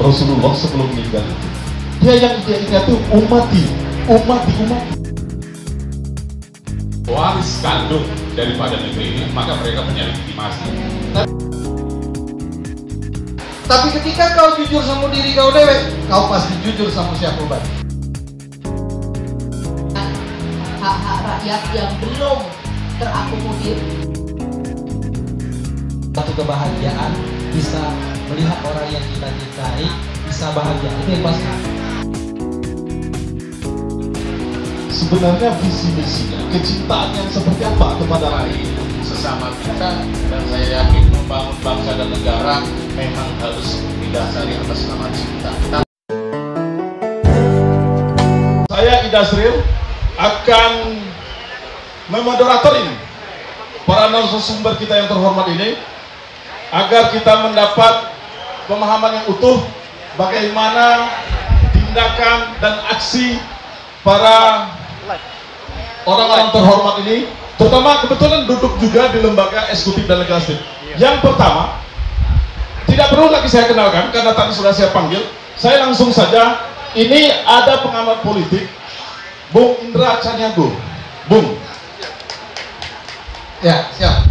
Rasulullah sebelum meninggal itu, dia yang dia ingat itu umat. Waris kandung daripada negeri ini, maka mereka punya legitimasi. Tapi ketika kau jujur sama diri kau dewek, kau pasti jujur sama siapa baik. Hak-hak rakyat yang belum terakomodir. Satu kebahagiaan bisa melihat orang yang kita cintai bisa bahagia, itu yang pasti. Sebenarnya visi misinya kecintaan yang seperti apa kepada rakyat Sesama kita, dan saya yakin membangun bangsa dan negara memang harus didasari atas nama cinta. Saya Idasril akan memoderator ini para narasumber kita yang terhormat ini agar kita mendapat pemahaman yang utuh bagaimana tindakan dan aksi para orang-orang terhormat ini, terutama kebetulan duduk juga di lembaga eksekutif dan legislatif. Yang pertama, tidak perlu lagi saya kenalkan karena tadi sudah saya panggil. Saya langsung saja, ini ada pengamat politik Bung Indra Caniago. Bung, Ya, siap.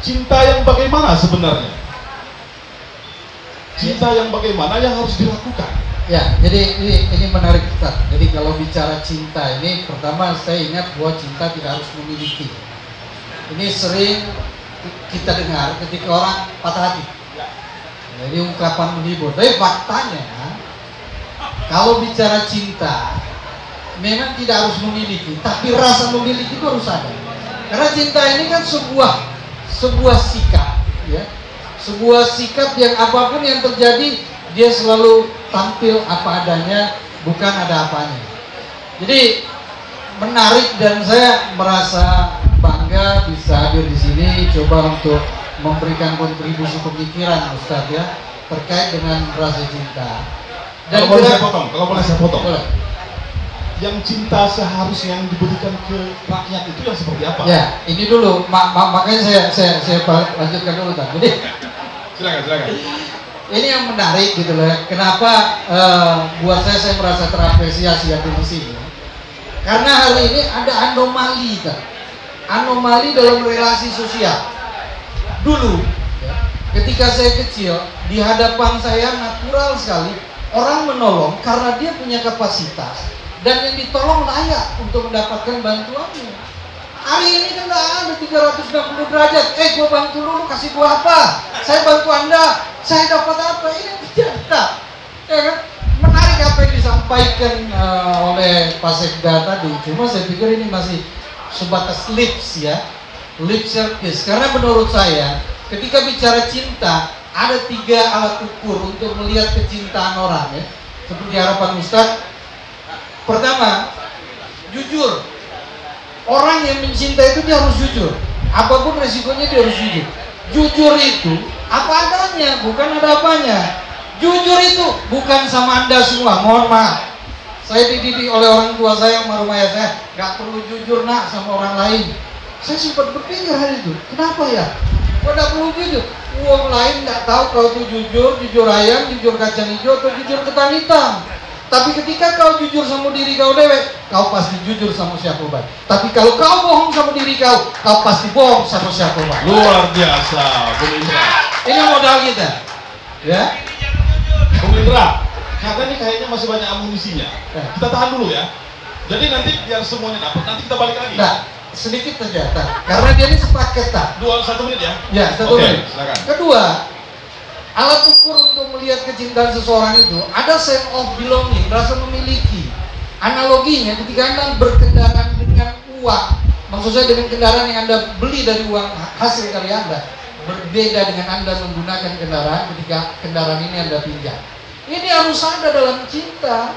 cinta yang bagaimana sebenarnya? Cinta yang bagaimana yang harus dilakukan? Ya, jadi ini menarik Ustaz. Jadi kalau bicara cinta ini, pertama saya ingat bahwa cinta tidak harus memiliki. Ini sering kita dengar ketika orang patah hati. Jadi ungkapan menghibur. Tapi faktanya, kalau bicara cinta, memang tidak harus memiliki, tapi rasa memiliki itu harus ada. Karena cinta ini kan sebuah sikap, ya, sebuah sikap yang apapun yang terjadi dia selalu tampil apa adanya, bukan ada apanya. Jadi menarik dan saya merasa bangga bisa hadir di sini, coba untuk memberikan kontribusi pemikiran Ustadz ya terkait dengan rasa cinta. Dan Kalau boleh saya potong, boleh. Yang cinta seharusnya yang diberikan ke rakyat itu yang seperti apa? Ya, ini dulu, makanya saya lanjutkan dulu kan. Jadi Silakan. ini yang menarik gitu loh. Kenapa buat saya merasa terapresiasi hadir di sini? Karena hari ini ada anomali kan. Anomali dalam relasi sosial. Dulu, ya, ketika saya kecil, di hadapan saya natural sekali orang menolong karena dia punya kapasitas dan yang ditolong layak untuk mendapatkan bantuannya. Hari ini kan nggak ada 360 derajat. Gua bantu lu kasih gua apa? Saya bantu Anda, saya dapat apa? Ini tidak ada. Ya kan? Menarik apa yang disampaikan oleh Pak Sekda tadi. Cuma saya pikir ini masih sebatas lips ya, lip service. Karena menurut saya, ketika bicara cinta, ada 3 alat ukur untuk melihat kecintaan orang ya. Seperti harapan Ustadz. Pertama, jujur. Orang yang mencinta itu dia harus jujur. Apapun resikonya dia harus jujur. Jujur itu apa adanya, bukan ada apanya. Jujur itu bukan sama Anda semua. Mohon maaf, saya dididik oleh orang tua saya, almarhum ayah saya, nggak perlu jujur nak sama orang lain. Saya sempat berpikir hari itu, kenapa ya? Kok nggak perlu jujur? Uang lain nggak tahu kalau itu jujur ayam, jujur kacang hijau, atau jujur ketan hitam. Tapi ketika kau jujur sama diri kau dewek, kau pasti jujur sama siapa baik. Tapi kalau kau bohong sama diri kau, kau pasti bohong sama siapa baik. Luar biasa, Bung Indra. Ini modal kita, ya. Bung Indra, karena ini kayaknya masih banyak amunisinya. Kita tahan dulu ya. Jadi nanti biar semuanya dapat, nanti kita balik lagi. Nah, sedikit saja, karena dia ini sepaket tak. 1 menit ya? Ya, 1 menit. Silakan. Kedua, alat ukur untuk melihat kecintaan seseorang itu ada sense of belonging, rasa memiliki. Analoginya ketika Anda berkendaraan dengan uang, maksud saya dengan kendaraan yang Anda beli dari uang hasil karya Anda, berbeda dengan Anda menggunakan kendaraan ketika kendaraan ini Anda pinjam. Ini harus ada dalam cinta,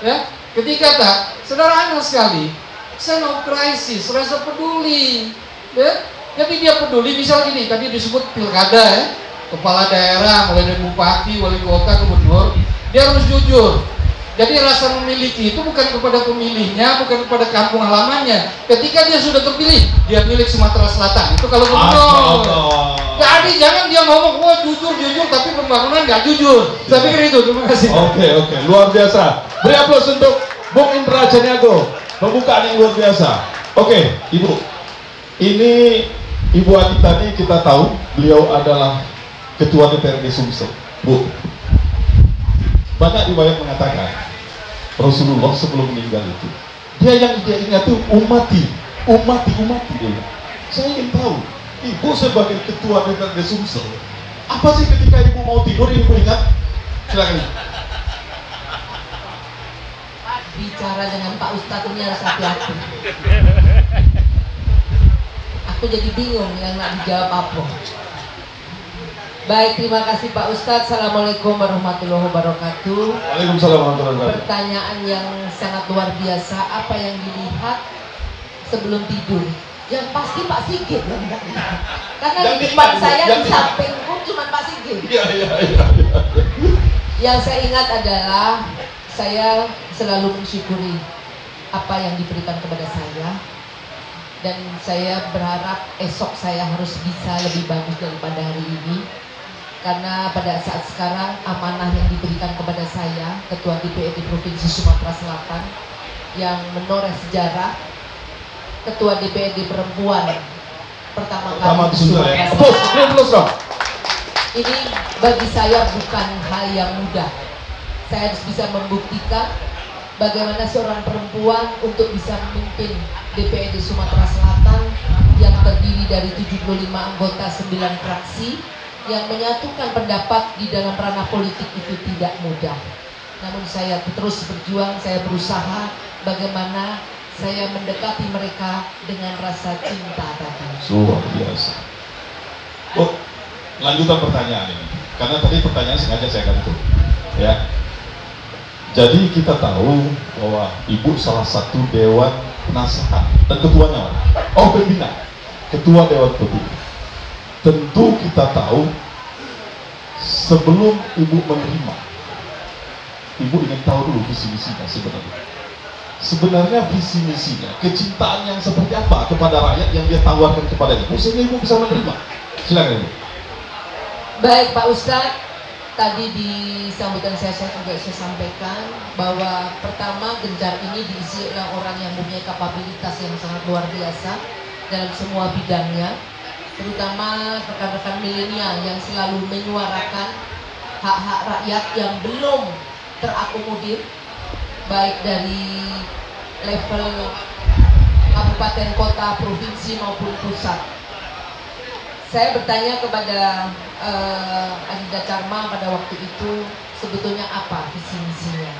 ya. Ketika tak, sederhana sekali, sense of crisis, rasa peduli, ya. Jadi dia peduli, misal gini, tadi disebut pilkada ya. Kepala daerah, mulai dari bupati, wali kota, gubernur, dia harus jujur. Jadi rasa memiliki itu bukan kepada pemilihnya, bukan kepada kampung halamannya. Ketika dia sudah terpilih, dia milik Sumatera Selatan. Itu kalau gubernur. Jadi jangan dia ngomong, wah jujur, tapi pembangunan nggak jujur. Saya pikir itu. Terima kasih. Oke, luar biasa. Beri aplaus untuk Bung Indra Janiago. Pembukaan yang luar biasa. Oke, Ibu. Ini Ibu Anita ini kita tahu beliau adalah Ketua DPRD Sumsel. Bu, banyak riwayat mengatakan Rasulullah sebelum meninggal itu dia ingat tuh umati dia. Saya ingin tahu, Ibu sebagai Ketua DPRD Sumsel, apa sih ketika Ibu mau tidur Ibu ingat? Silakan. Bicara dengan Pak Ustadz ini harus hati-hati. Aku jadi bingung yang nak dijawab apa. Baik, terima kasih Pak Ustadz. Assalamualaikum warahmatullahi wabarakatuh. Waalaikumsalam warahmatullahi wabarakatuh. Pertanyaan yang sangat luar biasa. Apa yang dilihat sebelum tidur? Yang pasti Pak Sigit yang tidak lihat. Karena yang di depan saya, di yang sampingku cuma Pak Sigit. Iya. Yang saya ingat adalah saya selalu mensyukuri apa yang diberikan kepada saya, dan saya berharap esok saya harus bisa lebih bagus daripada hari ini, karena pada saat sekarang amanah yang diberikan kepada saya, Ketua DPRD Provinsi Sumatera Selatan, yang menoreh sejarah, Ketua DPRD perempuan pertama kali di Sumatera Selatan. Ini bagi saya bukan hal yang mudah. Saya harus bisa membuktikan bagaimana seorang perempuan untuk bisa memimpin DPRD Sumatera Selatan yang terdiri dari 75 anggota 9 fraksi yang menyatukan pendapat di dalam ranah politik itu tidak mudah. Namun saya terus berjuang, saya berusaha bagaimana saya mendekati mereka dengan rasa cinta tadi. Luar biasa. Oh, lanjutan pertanyaan ini, karena tadi pertanyaan sengaja saya gantung, ya. Jadi kita tahu bahwa Ibu salah satu Dewan Penasehat dan ketuanya, pembina, Ketua Dewan Pembina. Tentu kita tahu sebelum Ibu menerima, Ibu ingin tahu dulu visi misinya sebenarnya. Sebenarnya visi misinya, kecintaan yang seperti apa kepada rakyat yang dia tawarkan kepada Ibu sehingga Ibu bisa menerima. Silakan Ibu. Baik Pak Ustadz, tadi di sambutan saya juga saya sampaikan bahwa pertama Gencar ini diisi oleh orang yang mempunyai kapabilitas yang sangat luar biasa dalam semua bidangnya, terutama rekan-rekan milenial yang selalu menyuarakan hak-hak rakyat yang belum terakomodir, baik dari level kabupaten, kota, provinsi maupun pusat. Saya bertanya kepada Adinda Carma pada waktu itu, sebetulnya apa visi misinya?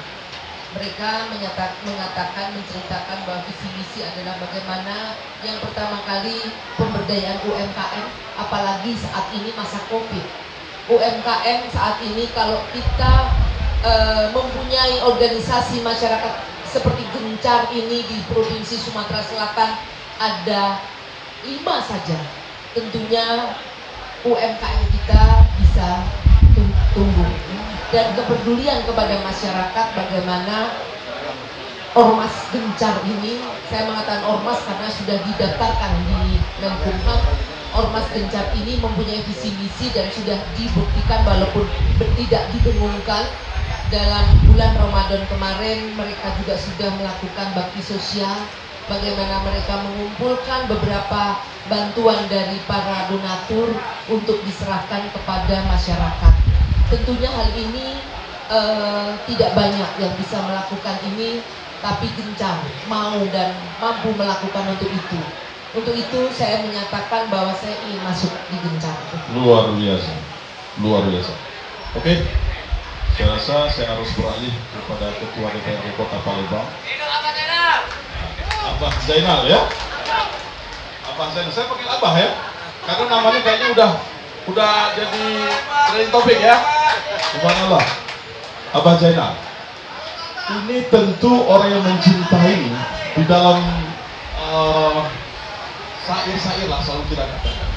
Mereka mengatakan, menceritakan bahwa visi misi adalah bagaimana yang pertama kali pemberdayaan UMKM, apalagi saat ini masa Covid. UMKM saat ini kalau kita mempunyai organisasi masyarakat seperti Gencar ini di Provinsi Sumatera Selatan ada 5 saja, tentunya UMKM kita bisa tumbuh. Dan kepedulian kepada masyarakat, bagaimana Ormas Gencar ini, saya mengatakan ormas karena sudah didaftarkan di Menkumham. Ormas Gencar ini mempunyai visi misi dan sudah dibuktikan walaupun tidak didengungkan. Dalam bulan Ramadan kemarin mereka juga sudah melakukan bakti sosial, bagaimana mereka mengumpulkan beberapa bantuan dari para donatur untuk diserahkan kepada masyarakat. Tentunya hal ini tidak banyak yang bisa melakukan ini, tapi Gencar mau dan mampu melakukan untuk itu. Untuk itu saya menyatakan bahwa saya ingin masuk di Gencar. Luar biasa, luar biasa. Oke, saya rasa saya harus beralih kepada Ketua DPRD Kota Palembang, Abah Zainal, ya. Abah Zainal, saya panggil Abah ya, karena namanya kayaknya udah jadi trending topik ya. Subhanallah. Abah Zainal, ini tentu orang yang mencintai di dalam syair-syair lah selalu kita katakan.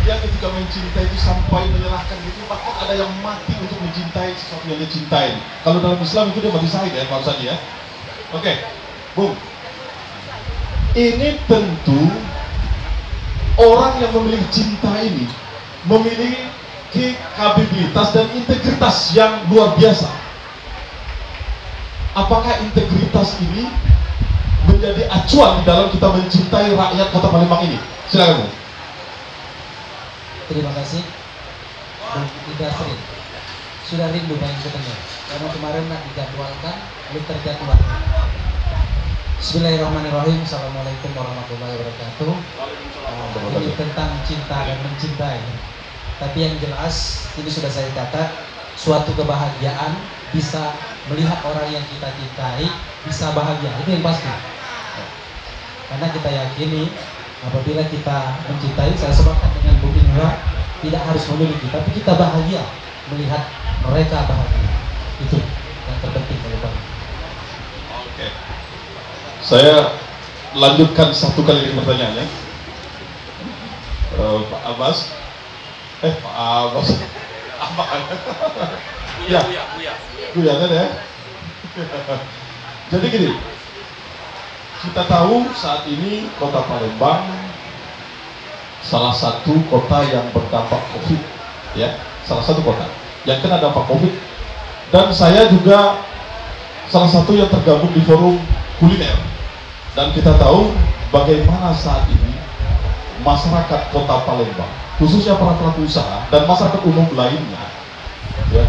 dia ketika mencintai itu sampai menyerahkan gitu, bahkan ada yang mati untuk mencintai sesuatu yang dia cintai. Kalau dalam Islam itu dia mati syahid ya Pak Ustadz ya. Oke, Bung. Ini tentu orang yang memiliki cinta ini memiliki kapabilitas dan integritas yang luar biasa. Apakah integritas ini menjadi acuan di dalam kita mencintai rakyat Kota Palembang ini? Silakan, Bung. Terima kasih. Bung Ida Sri. Sudah rindu pengen ketemu. Karena kemarin nak dijadwalkan, belum terjadwal. Bismillahirrahmanirrahim. Assalamualaikum warahmatullahi wabarakatuh. Ini tentang cinta dan mencintai. Tapi yang jelas, ini sudah saya catat, suatu kebahagiaan bisa melihat orang yang kita cintai bisa bahagia. Itu yang pasti. Karena kita yakini apabila kita mencintai, saya sebutkan dengan Bung Indra, tidak harus memiliki, tapi kita bahagia melihat mereka bahagia. Itu yang terpenting oleh Bang. Oke. Saya lanjutkan satu kali lagi pertanyaannya. Pak Abbas. Pak Abbas. Apa? Ya. Buya kan ya? Jadi gini. Kita tahu saat ini Kota Palembang salah satu kota yang berdampak COVID, ya, salah satu kota yang kena dampak COVID, dan saya juga salah satu yang tergabung di forum kuliner, dan kita tahu bagaimana saat ini masyarakat Kota Palembang, khususnya para pelaku usaha dan masyarakat umum lainnya, ya,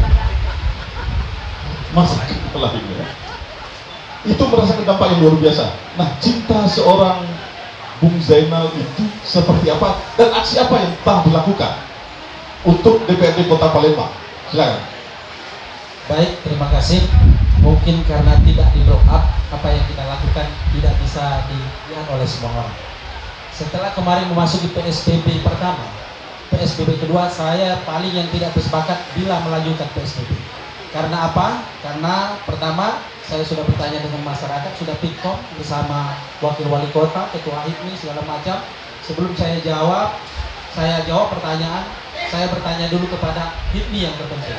masyarakat lainnya itu merasakan dampak yang luar biasa. Nah, cinta seorang Bung Zainal itu seperti apa dan aksi apa yang telah dilakukan untuk DPRD Kota Palembang? Silakan. Baik, terima kasih. Mungkin karena tidak di blow up, apa yang kita lakukan tidak bisa dilihat oleh semua orang. Setelah kemarin memasuki PSBB pertama, PSBB kedua, saya paling yang tidak bersepakat bila melanjutkan PSBB. Karena apa? Karena pertama, saya sudah bertanya dengan masyarakat, sudah pitcom bersama wakil wali kota, ketua HIPMI, segala macam. Sebelum saya jawab pertanyaan, saya bertanya dulu kepada HIPMI yang terpenting.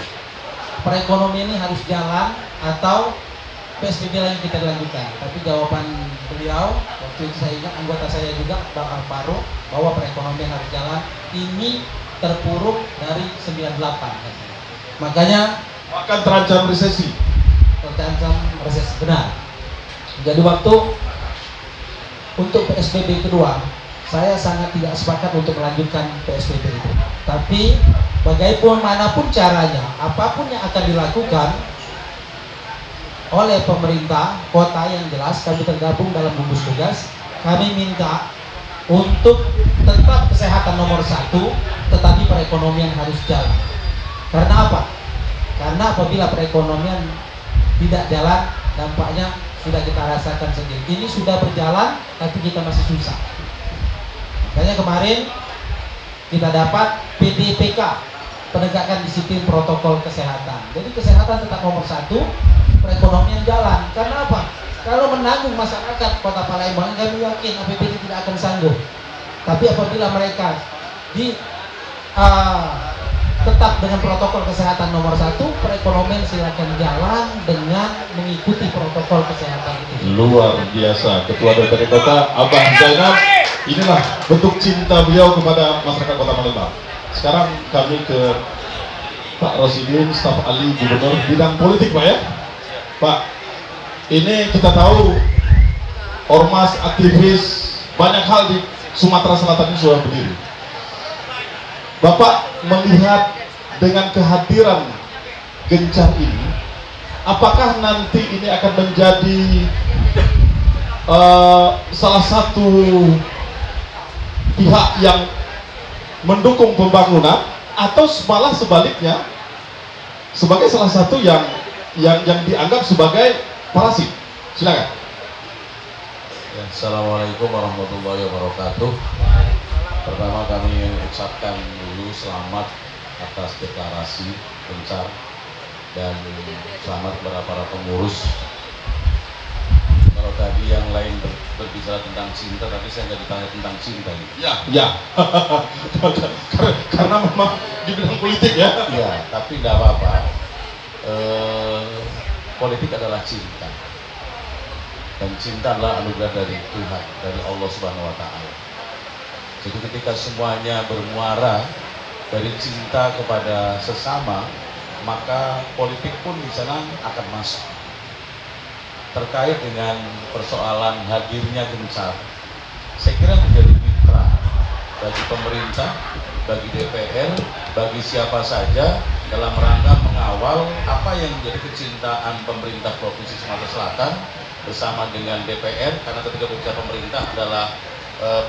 Perekonomian ini harus jalan atau PSBB lagi kita lanjutkan. Tapi jawaban beliau, waktu itu saya ingat anggota saya juga, Bang Alvaro, bahwa perekonomian harus jalan. Ini terpuruk dari 98. Makanya akan terancam resesi. Benar. Jadi waktu untuk PSBB kedua, saya sangat tidak sepakat untuk melanjutkan PSBB itu. Tapi bagaimanapun caranya, apapun yang akan dilakukan oleh pemerintah kota, yang jelas kami tergabung dalam gugus tugas, kami minta untuk tetap kesehatan nomor 1, tetapi perekonomian harus jalan. Karena apa? Karena apabila perekonomian tidak jalan, dampaknya sudah kita rasakan sendiri. Ini sudah berjalan, tapi kita masih susah. Makanya kemarin kita dapat PDPK, penegakan disiplin protokol kesehatan. Jadi kesehatan tetap nomor 1, perekonomian jalan. Karena apa? Kalau menanggung masyarakat Kota Palembang, kami yakin APBD tidak akan sanggup. Tapi apabila mereka tetap dengan protokol kesehatan nomor 1, perekonomian silakan jalan dengan mengikuti protokol kesehatan itu. Luar biasa, Ketua DPRD Kota Abang Zainal. Inilah bentuk cinta beliau kepada masyarakat Kota Palembang. Sekarang kami ke Pak Rosidin, staf ahli Gubernur bidang politik, Pak ya. Pak, ini kita tahu ormas, aktivis, banyak hal di Sumatera Selatan ini sudah berdiri. Bapak melihat dengan kehadiran gencar ini, apakah nanti ini akan menjadi salah satu pihak yang mendukung pembangunan, atau malah sebaliknya sebagai salah satu yang dianggap sebagai parasit? Silakan. Ya, Assalamualaikum warahmatullahi wabarakatuh. Pertama kami ucapkan dulu selamat atas deklarasi gencar dan selamat kepada para pengurus. Kalau tadi yang lain berbicara tentang cinta, tapi saya nggak ditanya tentang cinta. Ya. Karena memang di bidang politik ya. Iya, tapi tidak apa-apa. Politik adalah cinta, dan cinta adalah anugerah dari Tuhan, dari Allah Subhanahu Wa Taala. Jadi ketika semuanya bermuara dari cinta kepada sesama, maka politik pun di sana akan masuk. Terkait dengan persoalan hadirnya Gencar, saya kira menjadi mitra bagi pemerintah, bagi DPR, bagi siapa saja dalam rangka mengawal apa yang menjadi kecintaan pemerintah Provinsi Sumatera Selatan bersama dengan DPR, karena ketika berbicara pemerintah adalah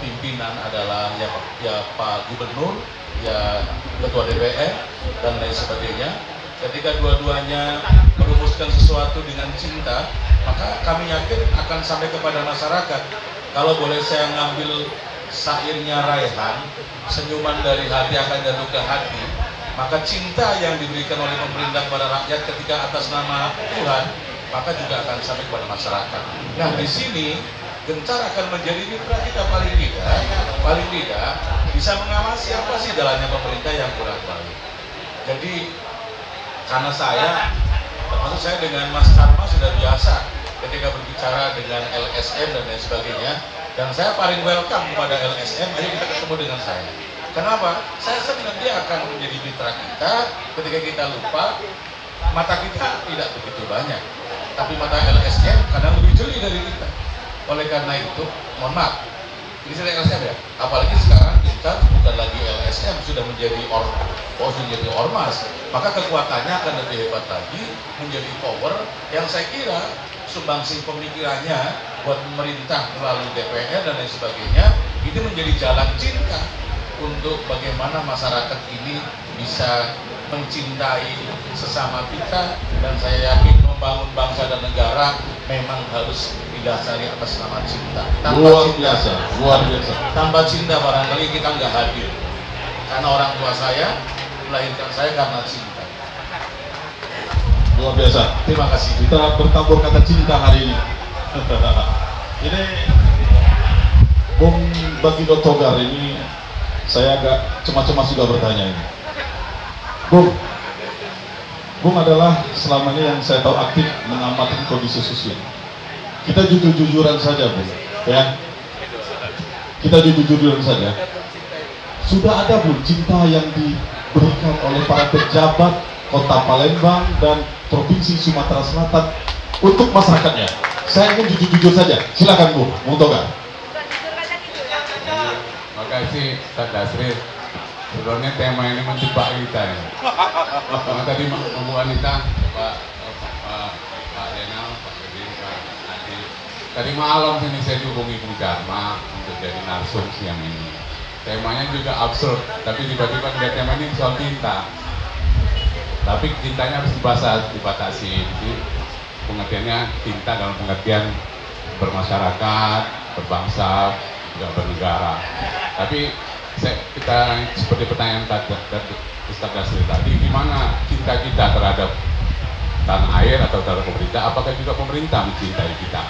pimpinan adalah ya Pak Gubernur, ya Ketua DPR dan lain sebagainya. Ketika dua-duanya merumuskan sesuatu dengan cinta, maka kami yakin akan sampai kepada masyarakat. Kalau boleh saya ngambil syairnya Raihan, senyuman dari hati akan jatuh ke hati, maka cinta yang diberikan oleh pemerintah kepada rakyat ketika atas nama Tuhan, maka juga akan sampai kepada masyarakat. Nah, di sini Gencar akan menjadi mitra kita paling tidak bisa mengawasi apa sih jalannya pemerintah yang kurang baik. Jadi karena saya, termasuk saya dengan Mas Karma sudah biasa ketika berbicara dengan LSM dan lain sebagainya, dan saya paling welcome kepada LSM, ayo kita ketemu dengan saya. Kenapa? Saya senang dia akan menjadi mitra kita ketika kita lupa, mata kita tidak begitu banyak, tapi mata LSM kadang lebih jeli dari kita. Oleh karena itu, mohon maaf, ini saya LSM ya, apalagi sekarang kita bukan lagi LSM, sudah menjadi ormas, maka kekuatannya akan lebih hebat lagi, menjadi power yang saya kira sumbangsi pemikirannya buat pemerintah melalui DPR dan lain sebagainya, itu menjadi jalan cinta untuk bagaimana masyarakat ini bisa mencintai sesama kita, dan saya yakin membangun bangsa dan negara memang harus didasari atas nama cinta. Luar biasa. Tanpa cinta barangkali kita nggak hadir, karena orang tua saya melahirkan saya karena cinta. Luar biasa. Terima kasih. Kita bertabur kata cinta hari ini. Ini Bung Bagindo Togar ini saya agak cemas-cemas juga bertanya ini. Bung adalah selama ini yang saya tahu aktif mengamati kondisi sosial. Kita jujur-jujuran saja, Bung. Ya. Kita jujur-jujuran saja. Sudah ada, Bung, cinta yang diberikan oleh para pejabat Kota Palembang dan Provinsi Sumatera Selatan untuk masyarakatnya. Saya ingin jujur-jujur saja. Silakan, Bung Togar. Makasih, Ustaz Dasri. Sebenarnya tema ini menjebak kita ya. Karena tadi Bu Anita, Pak Denal, Pak Bedi, Pak Adi. Tadi malam sini saya dihubungi Bung Karma untuk jadi narsum siang ini. Temanya juga absurd, tapi tiba-tiba dia tema ini soal cinta. Tapi cintanya harus dibatasi. Jadi pengertiannya cinta dalam pengertian bermasyarakat, berbangsa, juga bernegara. Tapi kita seperti pertanyaan Ustaz Dasri tadi, gimana cinta kita terhadap tanah air atau terhadap pemerintah? Apakah juga pemerintah mencintai kita?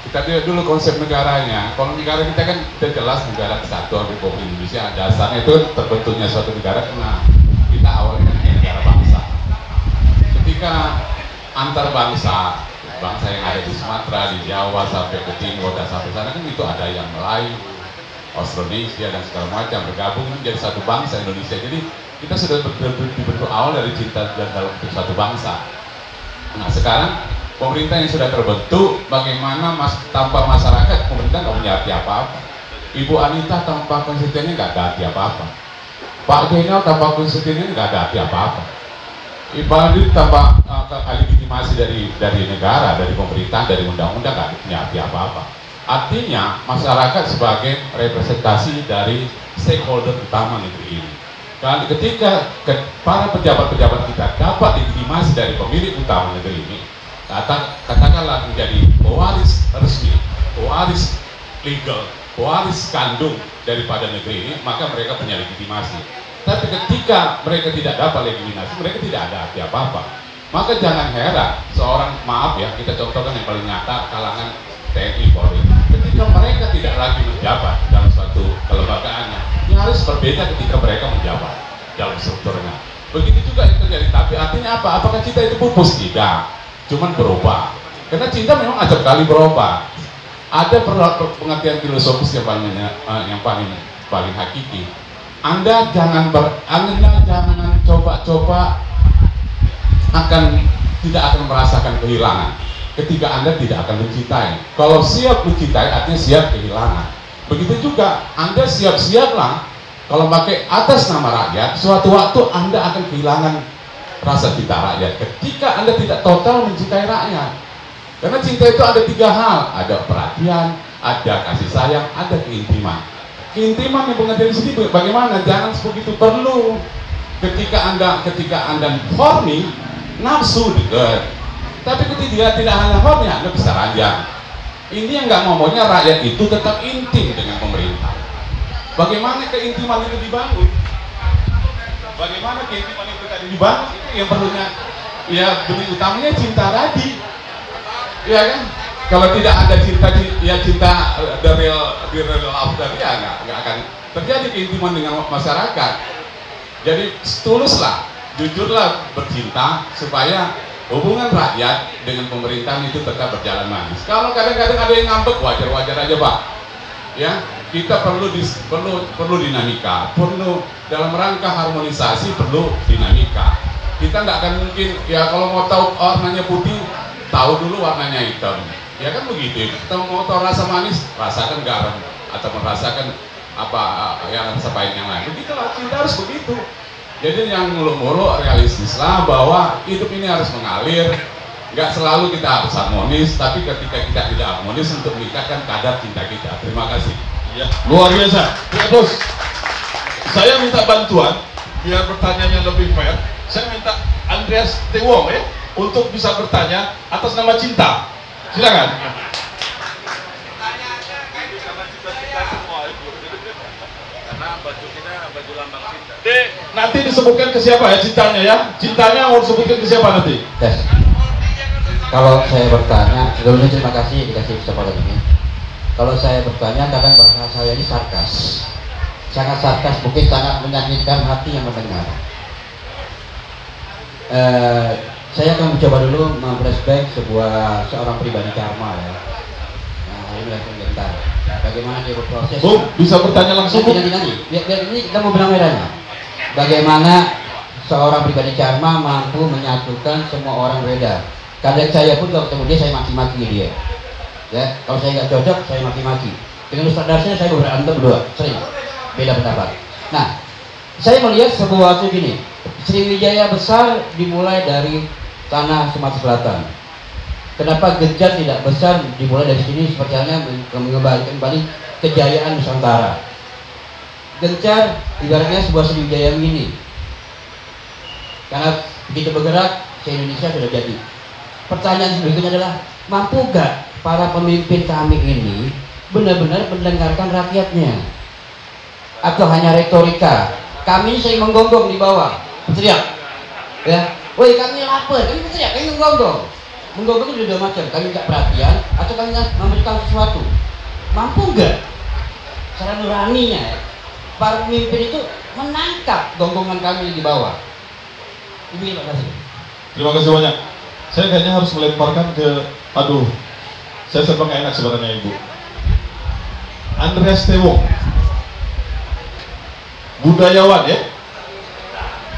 Kita lihat dulu konsep negaranya. Kalau negara kita kan jelas negara kesatuan Republik Indonesia, dasarnya itu terbentuknya suatu negara karena kita awalnya negara bangsa. Ketika antar bangsa yang ada di Sumatera, di Jawa sampai ke Timur dan sampai sana kan itu ada yang Melayu, Austronesia dan segala macam bergabung menjadi satu bangsa Indonesia. Jadi kita sudah dibentuk awal dari cinta dan dalam satu bangsa. Nah sekarang pemerintah yang sudah terbentuk, bagaimana tanpa masyarakat pemerintah nggak punya arti apa-apa. Ibu Anita tanpa konstituennya nggak ada arti apa-apa. Pak Denal tanpa konstituennya nggak ada arti apa-apa. Ibu Adi tanpa legitimasi dari negara, dari pemerintah, dari undang-undang nggak punya arti apa-apa. Artinya masyarakat sebagai representasi dari stakeholder utama negeri ini. Dan ketika para pejabat-pejabat kita dapat legitimasi dari pemilik utama negeri ini, katakanlah menjadi pewaris resmi, pewaris legal, pewaris kandung daripada negeri ini, maka mereka punya legitimasi. Tapi ketika mereka tidak dapat legitimasi, mereka tidak ada arti apa-apa. Maka jangan heran seorang, maaf ya, kita contohkan yang paling nyata, kalangan TNI Polri, ketika mereka tidak lagi menjabat dalam suatu kelembagaannya, nyaris berbeda ketika mereka menjabat dalam strukturnya. Begitu juga yang terjadi. Tapi artinya apa? Apakah cinta itu pupus? Tidak, cuman berubah. Karena cinta memang acap kali berubah. Ada pengertian filosofis yang paling hakiki. Anda jangan coba-coba tidak akan merasakan kehilangan ketika Anda tidak akan mencintai. Kalau siap mencintai artinya siap kehilangan. Begitu juga Anda siap-siaplah kalau pakai atas nama rakyat, suatu waktu Anda akan kehilangan rasa cinta rakyat ketika Anda tidak total mencintai rakyat. Karena cinta itu ada tiga hal, ada perhatian, ada kasih sayang, ada keintiman. Keintiman yang pengertian di sini bagaimana? Jangan begitu perlu. Ketika Anda horny, nafsu dekat. Tapi ketika tidak hanya horny, Anda bisa ranjang. Ini yang nggak ngomongnya rakyat itu tetap intim dengan pemerintah. Bagaimana keintiman itu dibangun? Bagaimana keintiman itu tadi dibangun? Itu yang perlunya. Ya, benih utamanya cinta tadi. Ya kan? Kalau tidak ada cinta the real after, ya nggak akan terjadi keintiman dengan masyarakat. Jadi tuluslah, jujurlah bercinta supaya hubungan rakyat dengan pemerintahan itu tetap berjalan manis. Kalau kadang-kadang ada yang ngambek, wajar-wajar aja Pak. Ya, kita perlu dinamika, perlu dalam rangka harmonisasi perlu dinamika. Kita nggak akan mungkin ya kalau mau tahu warnanya putih, tahu dulu warnanya hitam. Ya kan begitu. Kita mau tahu rasa manis, rasakan garam atau merasakan yang sebaik yang lain. Begitulah cinta harus begitu. Jadi yang mulu-mulu realistislah bahwa hidup ini harus mengalir. Nggak selalu kita harus harmonis, tapi ketika kita tidak harmonis untuk meningkatkan kadar cinta kita. Terima kasih. Ya, luar biasa. Ya, Bos. Saya minta bantuan biar pertanyaannya lebih fair. Saya minta Andreas Tewong ya untuk bisa bertanya atas nama cinta. Silakan. Nanti disebutkan ke siapa ya cintanya ya? Cintanya mau disebutkan ke siapa nanti? Tes. Kalau saya bertanya, sebelumnya terima kasih dikasih kesempatan ini. Kalau saya bertanya, kadang bahasa saya ini sarkas, sangat sarkas, mungkin sangat menyakitkan hati yang mendengar. Saya akan mencoba dulu memflashback seorang pribadi karma ya. Nah, ini langsung bentar. Bagaimana dia berproses? Bu, bisa bertanya langsung. Nanti. Biar ini kita mau benang merahnya. Bagaimana seorang pribadi karma mampu menyatukan semua orang beda. Kadang saya pun kalau ketemu dia saya maki-maki dia. Ya, kalau saya nggak cocok saya maki-maki. Dengan Ustaz Darsnya saya berantem berdua, sering beda pendapat. Nah, saya melihat sebuah gini. Sriwijaya besar dimulai dari tanah Sumatera Selatan. Kenapa Gencar tidak besar dimulai dari sini seperti halnya mengembalikan kembali kejayaan Nusantara. Gencar ibaratnya sebuah Sriwijaya mini. Karena begitu bergerak, se-Indonesia sudah jadi. Pertanyaan berikutnya adalah, mampu gak para pemimpin kami ini benar-benar mendengarkan rakyatnya? Atau hanya retorika? Kami sering menggonggong di bawah, berteriak, ya, woi kami lapar, kami berteriak, kami menggonggong. Menggonggong itu dua macam, kami tidak perhatian atau kami memberikan sesuatu. Mampu nggak secara nuraninya ya, para pemimpin itu menangkap gonggongan kami di bawah? Terima kasih. Terima kasih banyak. Saya kayaknya harus melemparkan ke, saya serba nggak enak sebenarnya Ibu. Andreas Tewong, budayawan ya,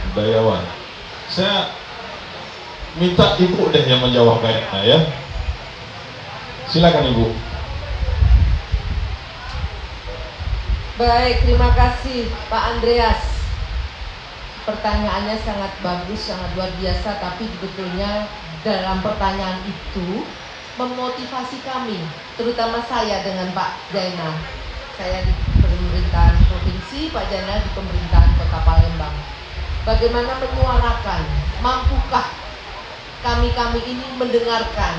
budayawan. Saya minta Ibu deh yang menjawab kayaknya ya. Silakan Ibu. Baik, terima kasih Pak Andreas. Pertanyaannya sangat bagus, sangat luar biasa, tapi sebetulnya dalam pertanyaan itu memotivasi kami, terutama saya dengan Pak Jainal. Saya di pemerintahan provinsi, Pak Jainal di pemerintahan Kota Palembang. Bagaimana menyuarakan, mampukah kami ini mendengarkan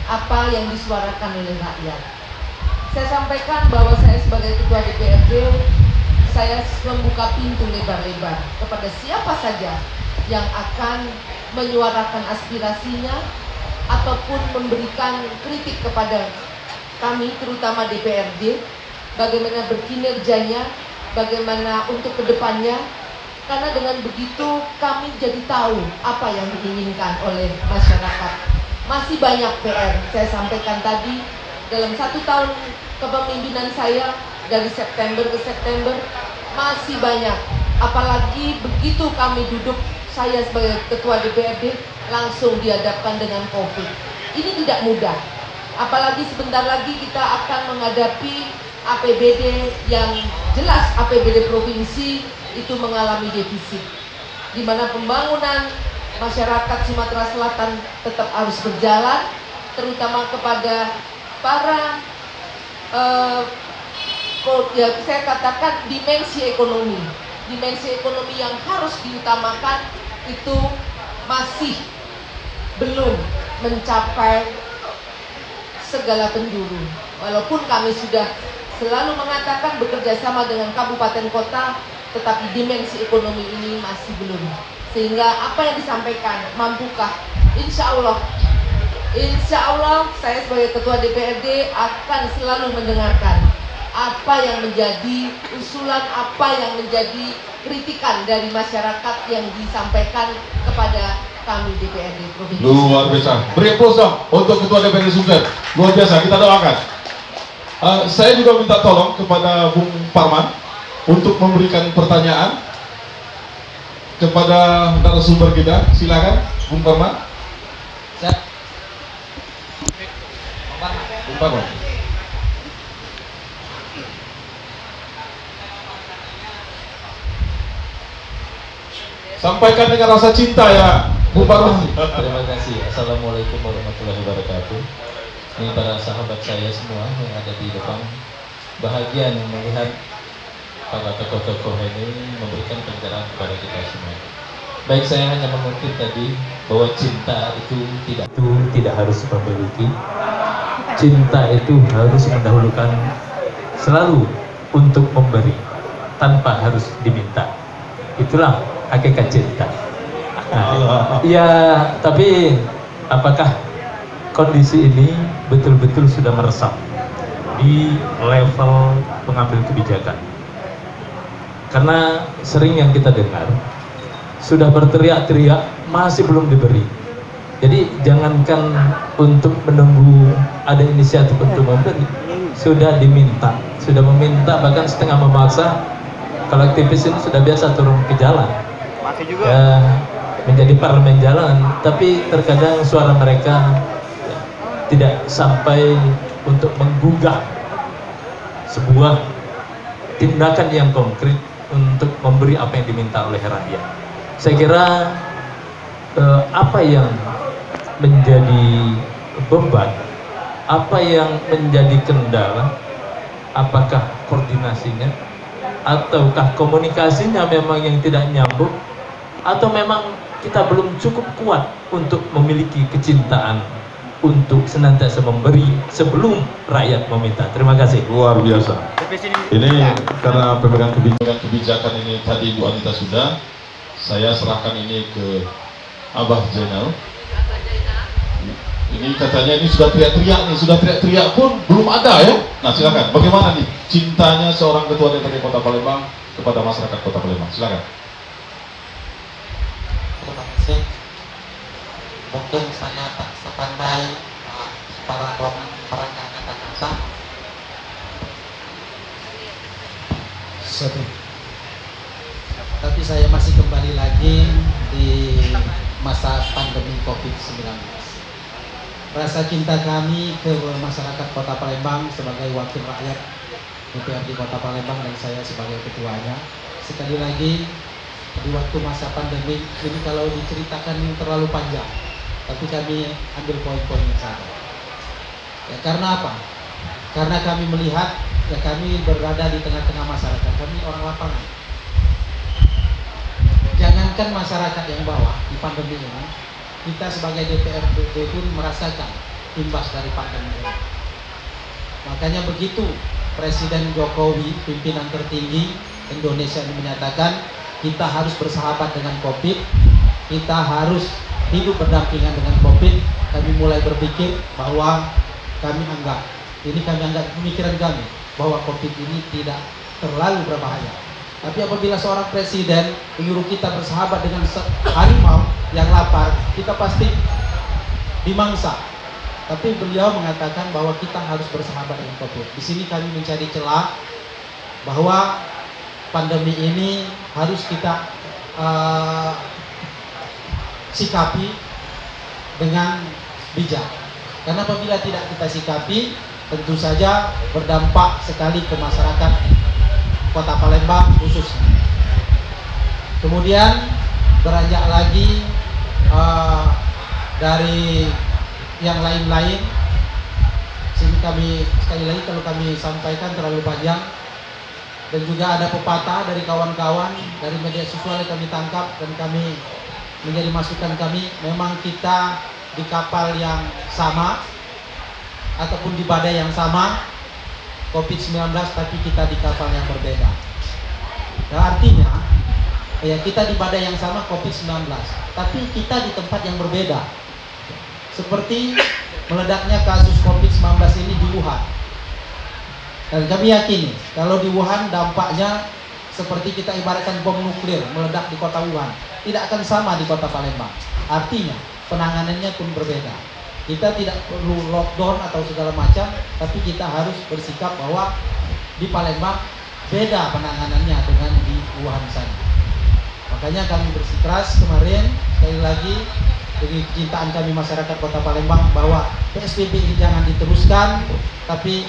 apa yang disuarakan oleh rakyat? Saya sampaikan bahwa saya sebagai Ketua DPRD, saya membuka pintu lebar-lebar kepada siapa saja yang akan menyuarakan aspirasinya ataupun memberikan kritik kepada kami, terutama DPRD, bagaimana berkinerjanya, bagaimana untuk kedepannya, karena dengan begitu kami jadi tahu apa yang diinginkan oleh masyarakat. Masih banyak PR, saya sampaikan tadi, dalam 1 tahun kepemimpinan saya, dari September ke September, masih banyak. Apalagi begitu kami duduk, saya sebagai Ketua DPRD, langsung dihadapkan dengan COVID. Ini tidak mudah. Apalagi sebentar lagi kita akan menghadapi APBD yang jelas APBD provinsi itu mengalami defisit, di mana pembangunan masyarakat Sumatera Selatan tetap harus berjalan, terutama kepada para ya saya katakan dimensi ekonomi yang harus diutamakan itu masih belum mencapai segala penjuru. Walaupun kami sudah selalu mengatakan bekerja sama dengan kabupaten kota, tetapi dimensi ekonomi ini masih belum. Sehingga apa yang disampaikan, mampukah? Insya Allah saya sebagai Ketua DPRD akan selalu mendengarkan apa yang menjadi usulan, apa yang menjadi kritikan dari masyarakat yang disampaikan kepada kami DPRD Provinsi. Luar biasa. Beri aplaus dong untuk Ketua DPRD Sumsel. Luar biasa, kita doakan. Saya juga minta tolong kepada Bung Parman untuk memberikan pertanyaan kepada narasumber kita. Silakan, Bung Parman. Bung Parman. Sampaikan dengan rasa cinta ya, Bung Parman. Terima kasih. Assalamualaikum warahmatullahi wabarakatuh. Ini para sahabat saya semua yang ada di depan, bahagia melihat para tokoh-tokoh ini memberikan pencerahan kepada kita semua. Baik, saya hanya mengutip tadi bahwa cinta itu tidak harus memiliki. Cinta itu harus mendahulukan selalu untuk memberi tanpa harus diminta. Itulah hakikat cinta. Nah, ya, tapi apakah kondisi ini betul-betul sudah meresap di level pengambil kebijakan? Karena sering yang kita dengar sudah berteriak-teriak masih belum diberi. Jadi jangankan untuk menunggu ada inisiatif untuk memberi, sudah diminta, sudah meminta, bahkan setengah memaksa. Kalau aktivis ini sudah biasa turun ke jalan, ya, menjadi parlemen jalan, tapi terkadang suara mereka ya, tidak sampai untuk menggugah sebuah tindakan yang konkret untuk memberi apa yang diminta oleh rakyat. Saya kira apa yang menjadi beban, apa yang menjadi kendala, apakah koordinasinya, ataukah komunikasinya memang yang tidak nyambung, atau memang kita belum cukup kuat untuk memiliki kecintaan untuk senantiasa memberi sebelum rakyat meminta. Terima kasih. Luar biasa. Ini karena pemegang kebijakan ini tadi Bu Anita sudah, saya serahkan ini ke Abah Zainal. Ini katanya ini sudah teriak-teriak nih, sudah teriak-teriak pun belum ada ya. Nah silakan, bagaimana nih cintanya seorang Ketua DPRD Kota Palembang kepada masyarakat Kota Palembang? Silakan. Terima kasih. Mungkin saya tak sepandai para perencana dan usaha. Tapi saya masih kembali lagi di masa pandemi COVID-19. Rasa cinta kami ke masyarakat Kota Palembang sebagai wakil rakyat DPRD Kota Palembang dan saya sebagai ketuanya. Sekali lagi, di waktu masa pandemi ini kalau diceritakan terlalu panjang, tapi kami ambil poin-poinnya saja. Ya, karena apa? Karena kami melihat, ya kami berada di tengah-tengah masyarakat, kami orang lapangan. Jangankan masyarakat yang bawah di pandemi ini, kita sebagai DPRD pun merasakan imbas dari pandemi ini. Makanya begitu Presiden Jokowi, pimpinan tertinggi Indonesia ini menyatakan kita harus bersahabat dengan COVID, kita harus hidup berdampingan dengan COVID, kami mulai berpikir bahwa kami anggap Ini kami anggap pemikiran kami bahwa COVID ini tidak terlalu berbahaya. Tapi apabila seorang presiden menyuruh kita bersahabat dengan harimau yang lapar, kita pasti dimangsa. Tapi beliau mengatakan bahwa kita harus bersahabat dengan COVID. Di sini kami mencari celah bahwa pandemi ini harus kita sikapi dengan bijak. Karena apabila tidak kita sikapi, tentu saja berdampak sekali ke masyarakat Kota Palembang khususnya. Kemudian beranjak lagi dari yang lain-lain, sini kami sekali lagi kalau kami sampaikan terlalu panjang, dan juga ada pepatah dari kawan-kawan dari media sosial yang kami tangkap dan kami menjadi masukan kami, memang kita di kapal yang sama ataupun di badai yang sama COVID-19, tapi kita di kapal yang berbeda. Nah, artinya ya kita di badai yang sama COVID-19, tapi kita di tempat yang berbeda. Seperti meledaknya kasus COVID-19 ini di Wuhan. Dan kami yakini kalau di Wuhan dampaknya seperti kita ibaratkan bom nuklir meledak di kota Wuhan, tidak akan sama di kota Palembang. Artinya penanganannya pun berbeda. Kita tidak perlu lockdown atau segala macam, tapi kita harus bersikap bahwa di Palembang beda penanganannya dengan di Wuhan sana. Makanya kami bersikeras kemarin, sekali lagi dengan kecintaan kami masyarakat Kota Palembang, bahwa PSBB ini jangan diteruskan, tapi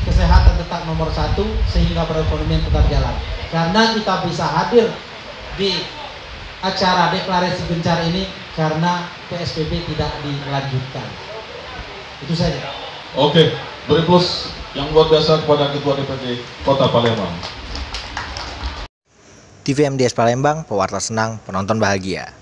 kesehatan tetap nomor 1 sehingga perekonomian tetap jalan. Karena kita bisa hadir di acara deklarasi gencar ini karena PSBB tidak dilanjutkan. Itu saja. Oke, beri plus yang luar biasa kepada Ketua DPD Kota Palembang. TVMDS Palembang, pewarta senang, penonton bahagia.